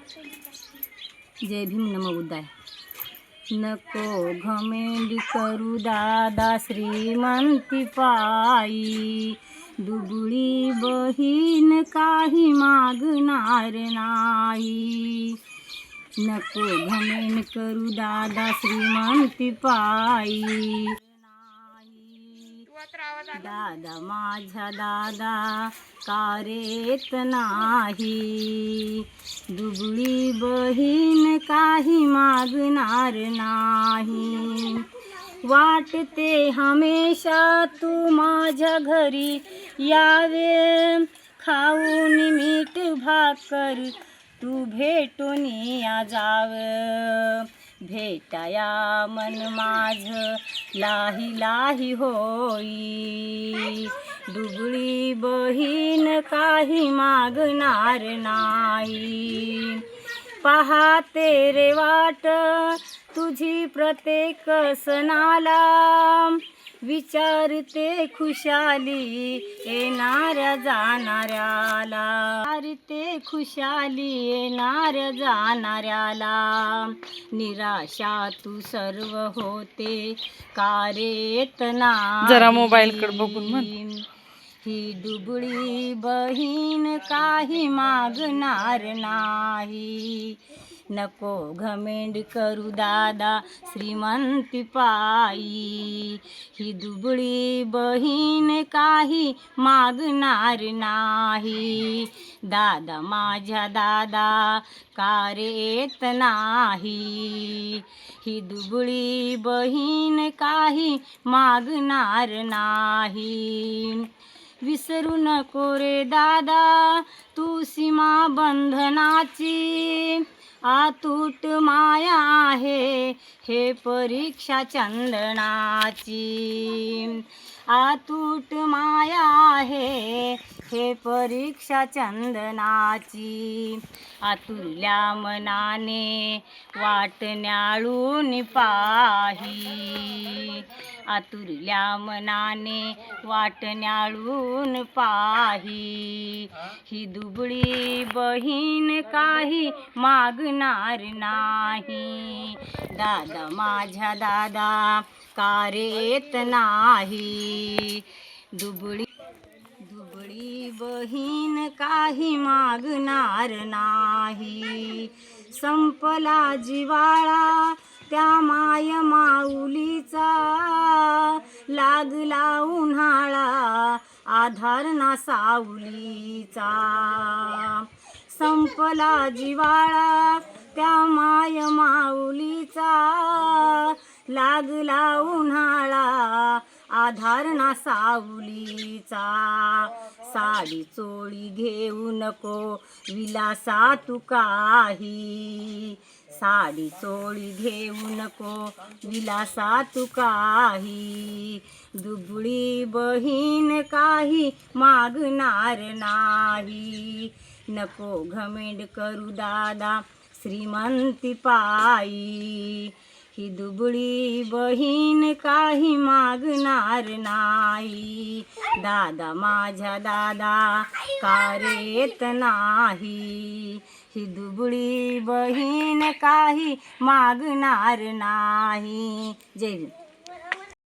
जय भीम नमो बुद्धाय. नको घमेंड करू दादा श्रीमंती पायी, दुबळी बहीण काही मागणार नाही. नको घमेंड करू दादा श्रीमंती पायी, दादा माझा दादा कारेत नाही. दुबळी बहीण काही मागणार नाही. वाटते हमेशा तू माझ्या घरी यावे, खाऊन मीठ भाकर तू भेटून या जाव. भेटाया मन माझ लाही लाही होई, दुबळी बहीण काही मागणार नाही. पाहते रे वाट तुझी प्रत्येक सणाला, विचारते खुशाली येणाऱ्या जाणाऱ्याला. विचारते खुशाली येणाऱ्या जाणाऱ्याला, निराशा तू सर्व होते कारेत नाही. जरा मोबाईल कडे बघून म्हण. ही दुबळी बहीण काही मागणार नाही. नको घमेंड करू दादा श्रीमंती पायी, ही दुबळी बहीण काही मागणार नाही. दादा माझ्या दादा कारेत नाही, ही दुबळी बहीण काही मागणार नाही. विसरू नको रे दादा तू सीमा बंधनाची, अतूट माया आहे हे परीक्षा चंदनाची. अतूट माया आहे हे परीक्षा चंदनाची. आतुरल्या मनाने वाट न्याळून पाही, आतुरल्या मनाने वाट न्याळून पाही. ही दुबळी बहीण काही मागणार नाही. दादा माझ्या दादा कारेत नाही. दुबळी बहीण काही मागणार नाही. संपला जिवाळा त्या माय माऊलीचा, लागला उन्हाळा आधार ना सावलीचा. संपला जिवाळा त्या माय माऊलीचा, लागला उन्हाळा आधार ना सावलीचा. साडी चोळी घेऊ नको विलासा तू काही, साडी चोळी घेऊ नको विलासा तू काही. दुबळी बहीण काही मागणार नाही. नको घमेंड करू दादा श्रीमंती पायी, ही दुबळी बहीण काही मागणार नाही. दादा माझ्या दादा कारेत नाही, ही दुबळी बहीण काही मागणार नाही. जय भीम.